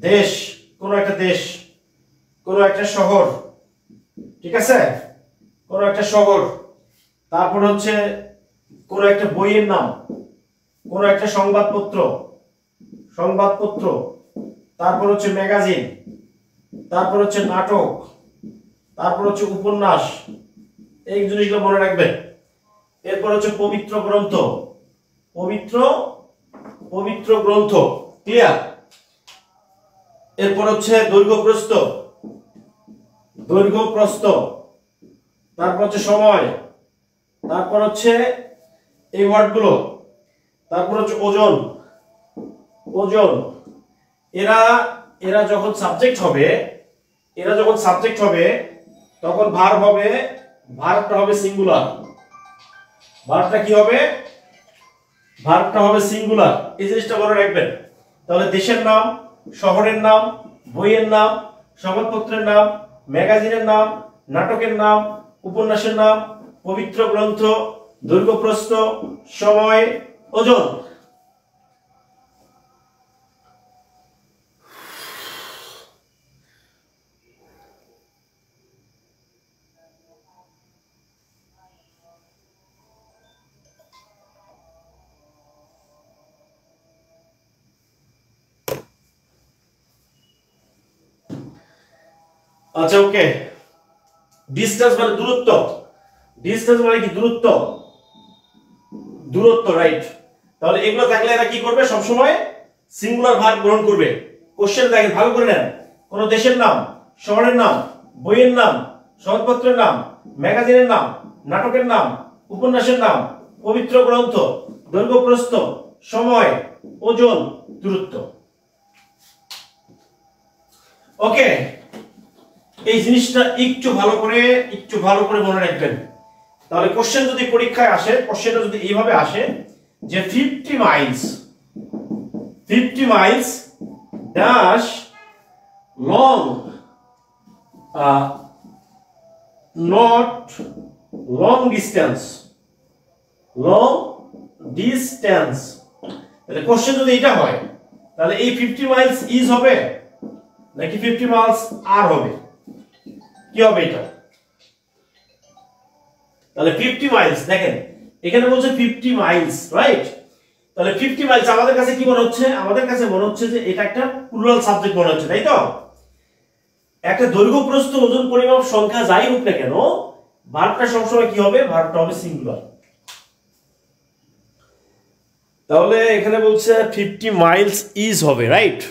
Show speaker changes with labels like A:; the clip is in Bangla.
A: দেশ, কোন একটা দেশ, কোন একটা শহর, ঠিক আছে, কোন একটা শহর। তারপর হচ্ছে কোন একটা বইয়ের নাম, কোন একটা সংবাদপত্র, সংবাদপত্র, তারপর হচ্ছে ম্যাগাজিন, তারপর হচ্ছে নাটক, তারপর হচ্ছে উপন্যাস। এই জিনিসগুলো মনে রাখবেন। এরপর হচ্ছে পবিত্র গ্রন্থ, পবিত্র পবিত্র গ্রন্থ, ক্লিয়ার। এরপর হচ্ছে দৈর্ঘ্য প্রস্থ, দৈর্ঘ্য প্রস্থ, তারপর হচ্ছে সময়, তারপর হচ্ছে এই ওয়ার্ডগুলো, তারপর হচ্ছে ওজন, ওজন। এরা এরা যখন সাবজেক্ট হবে, এরা যখন সাবজেক্ট হবে তখন ভার্ব হবে, ভার্বটা হবে সিঙ্গুলার। ভার্বটা কি হবে? ভার্বটা হবে সিঙ্গুলার। এই জিনিসটা মনে রাখবেন। তাহলে দেশের নাম, শহরের নাম, বইয়ের নাম, সংবাদপত্রের নাম, ম্যাগাজিনের নাম, নাটকের নাম, উপন্যাসের নাম, পবিত্র গ্রন্থ, দৈর্ঘ্য প্রস্থ, সময়, ওজন। আচ্ছা, ওকে। ডিসটেন্স মানে দূরত্ব, ডিসটেন্স মানে কি? দূরত্ব, দূরত্ব, রাইট। তাহলে এগুলো থাকলে এরা কি করবে? সব সময় সিঙ্গুলার ভার্ব গ্রহণ করবে। কোশ্চেন দেখেন, ভালো করে নেন। কোন দেশের নাম, শহরের নাম, বইয়ের নাম, সংবাদপত্রের নাম, ম্যাগাজিনের নাম, নাটকের নাম, উপন্যাসের নাম, পবিত্র গ্রন্থ, দৈর্ঘ্য প্রস্থ, সময়, ওজন, দূরত্ব। ওকে, এই জিনিসটা একটু ভালো করে মনে রাখবেন। তাহলে কোশ্চেন যদি পরীক্ষায় আসে, কোশ্চেনটা যদি এইভাবে আসে যে 50 Miles, 50 Miles dash long, not long distance, long distance. তাহলে কোশ্চেন যদি এটা হয় তাহলে এই 50 মাইলস ইজ হবে নাকি 50 মাইলস আর হবে? কি হবে এটা? তাহলে 50 মাইলস, দেখেন এখানে বলছে 50 মাইলস, রাইট? তাহলে 50 মাইলস আমাদের কাছে কি মনে হচ্ছে? আমাদের কাছে মনে হচ্ছে যে এটা একটা প্লুরাল সাবজেক্ট মনে হচ্ছে, তাই তো? একটা দৈর্ঘ্য প্রস্থ ওজন পরিমাপ সংখ্যা যাই হোক না কেন, ভার্বটা সবসময় কি হবে? ভার্বটা হবে সিঙ্গুলার। তাহলে এখানে বলছে 50 মাইলস ইজ হবে, রাইট?